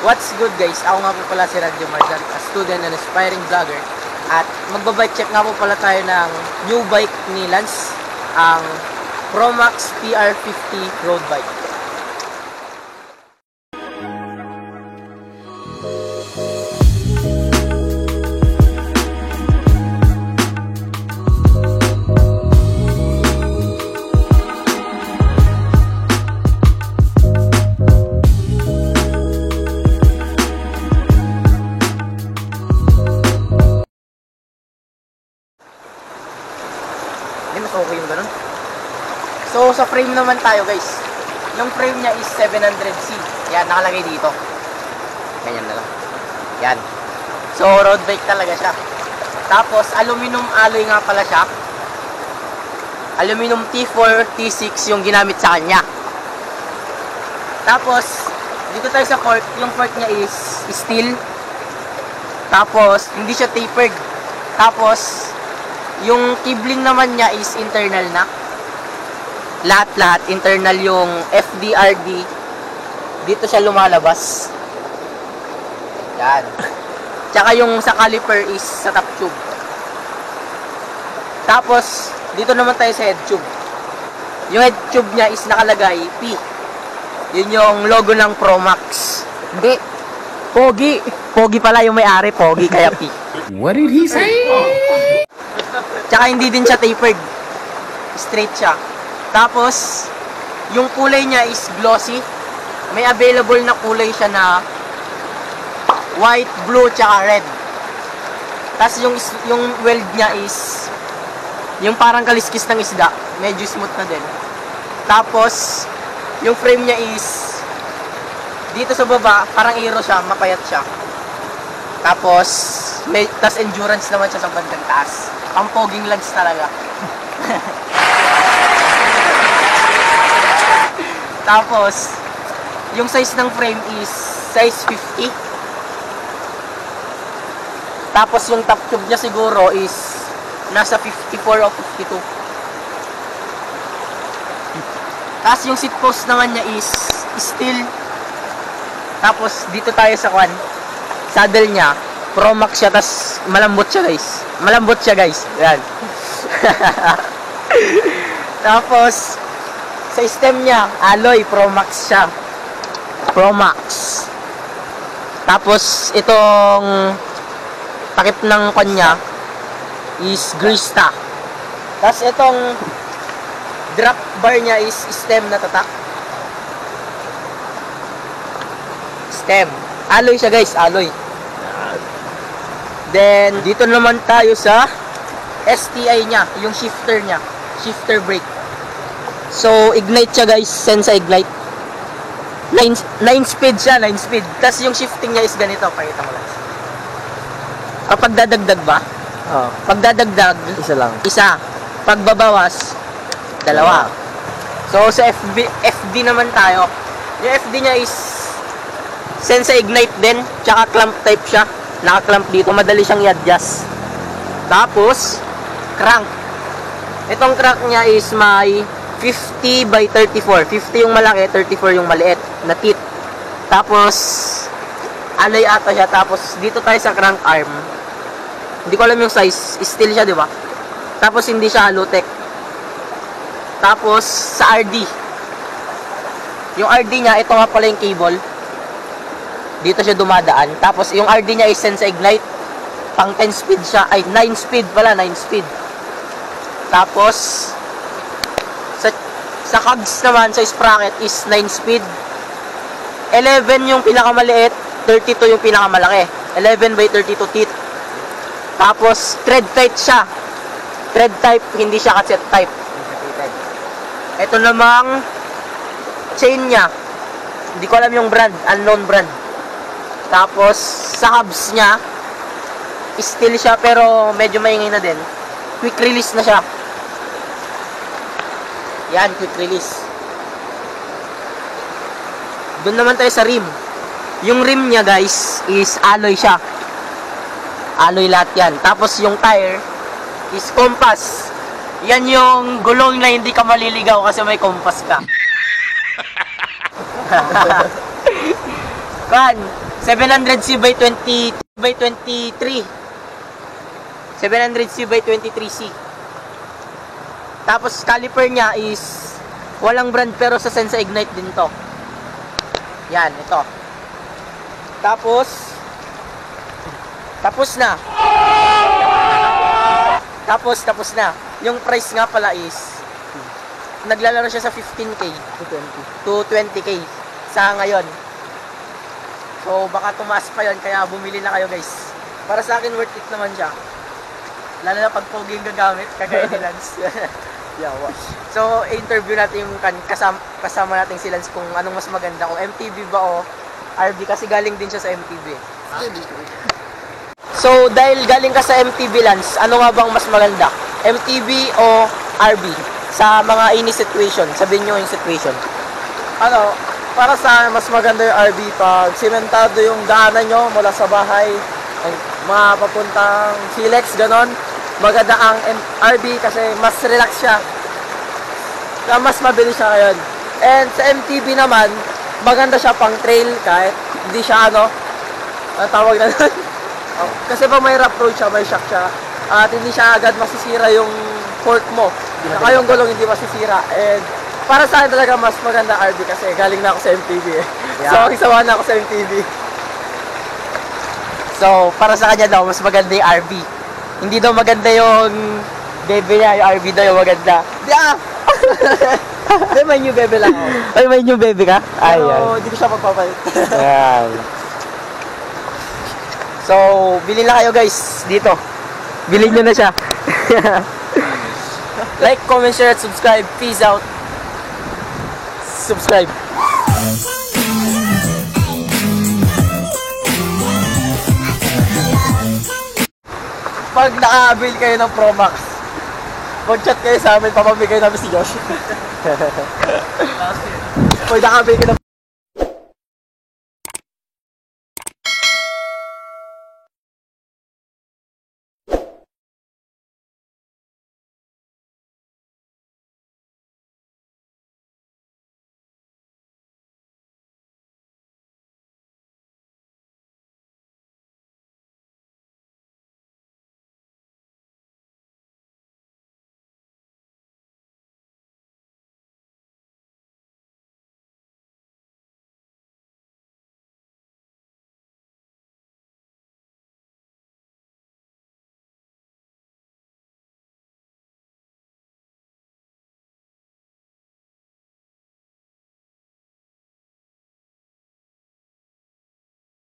What's good guys? Ako nga po pala si Radyo Marzan, a student and aspiring vlogger. At magbabike check nga po pala tayo ng new bike ni Lance, ang Promax PR50 road bike. Mas okay yung ganun. So, sa frame naman tayo guys. Yung frame niya is 700C. Yan, nakalagay dito. Ganyan na lang. Yan. So, road bike talaga siya. Tapos, aluminum alloy nga pala siya. Aluminum T4, T6 yung ginamit sa kanya. Tapos, dito tayo sa fork. Yung fork niya is steel. Tapos, hindi siya tapered. Tapos, yung kibling naman niya is internal na. Lahat-lahat internal yung FDRD. Dito siya lumalabas. Yan. Tsaka yung sa caliper is sa top tube. Tapos, dito naman tayo sa head tube. Yung head tube niya is nakalagay P. Yun yung logo ng Promax. Hindi. Pogi. Pogi pala yung may-ari. Pogi kaya P. What did he say? Tsaka hindi din siya tapered. Straight siya. Tapos, yung kulay niya is glossy. May available na kulay siya na white, blue, tsaka red. Tapos yung weld niya is yung parang kaliskis ng isda. Medyo smooth na din. Tapos, yung frame niya is dito sa baba, parang aero siya, mapayat siya. Tapos, tas endurance naman siya sa bandang taas. Ang poging Lance talaga. Tapos, yung size ng frame is size 50. Tapos, yung top tube niya siguro is nasa 54 o 52. Tapos, yung seat post naman niya is steel. Tapos, dito tayo sa saddle niya. Promax siya, tas malambot siya guys. Malambot siya guys. Yan. Tapos, sa stem niya, alloy, Promax siya. Promax. Tapos, itong takip ng kanya is Grista. Tapos, itong drop bar niya is stem na tatak. Stem. Alloy siya guys, alloy. Then, dito naman tayo sa STI niya, yung shifter niya. Shifter brake. So, ignite siya guys, Sensa ignite. 9 speed siya, 9 speed. Tapos yung shifting niya is ganito, pakita mo lang. Kapag dadagdag ba? Oh, Pag dadagdag, isa lang. isa. Pag babawas, dalawa. So, sa FD naman tayo. Yung FD niya is Sensa ignite din, tsaka clamp type siya. Naka-clamp dito, madali siyang i-adjust. Tapos, crank. Itong crank niya is may 50 by 34. 50 yung malaki, 34 yung maliit na teeth. Tapos, alloy ata siya. Tapos, dito tayo sa crank arm. Hindi ko alam yung size. Steel siya, di ba? Tapos, hindi siya Halotech. Tapos, sa RD. Yung RD niya, ito nga pala yung cable. Dito siya dumadaan. Tapos, yung RD niya is Sensa Ignite. Pang 10 speed siya. Ay, 9 speed pala. 9 speed. Tapos, sa cogs naman, sa sprocket is 9 speed. 11 yung pinakamaliit. 32 yung pinakamalaki. 11 by 32 teeth. Tapos, thread type siya. Thread type, hindi siya cassette type. Ito namang chain niya. Hindi ko alam yung brand. Unknown brand. Tapos, sa hubs niya, steel siya pero medyo maingay na din. Quick release na siya. Yan, quick release. Doon naman tayo sa rim. Yung rim niya guys, is alloy siya. Alloy lahat yan. Tapos yung tire, is compass. Yan yung gulong na hindi ka maliligaw kasi may compass ka. Kan, 700C by 20 by 23. 700C by 23C. Tapos caliper niya is walang brand pero sa Sensa Ignite din to. Yan, ito. Tapos na. Tapos na. Yung price nga pala is naglalaro siya sa 15K to 20K sa ngayon. So baka tumaas pa yon, kaya bumili na kayo guys. Para sa akin worth it naman siya. Lalo na pag pogi yung gagamit, kagaya ni Lance. Yawa. So interview natin yung kasama natin si Lance kung anong mas maganda, kung MTB ba o RB, kasi galing din siya sa MTB. So dahil galing ka sa MTB, Lance, ano nga bang mas maganda? MTB o RB? Sa mga any situation, sabihin nyo yung situation. Ano, para sa mas maganda yung RV pag simentado yung daanan nyo mula sa bahay, mga papuntang Silex, ganon. Maganda ang RV kasi mas relax siya. Kaya mas mabilis siya ngayon. And sa MTB naman, maganda siya pang trail kahit hindi siya ang tawag na nun. Kasi pag may rough road siya, may shock siya. At hindi siya agad masisira yung fork mo. Saka yung gulong hindi masisira. And para sa akin talaga mas maganda RV kasi galing na ako sa MTB eh. Yeah. So, kisawa na ako sa MTB. So para sa kanya daw, mas maganda yung RB. Hindi daw maganda yung bebe niya, yung RB daw yung maganda. May new bebe lang ako. Ay, may new bebe ka? Pero hindi ko siya magpapalit. Ayan. So, bili na kayo guys dito. Bilhin nyo na siya. Like, comment, share, at subscribe. Peace out. Subscribe. Pag naka-avail kayo ng Pro Max, mag-chat kayo sa amin, papabigay namin si Josh. Pag naka-avail kayo ng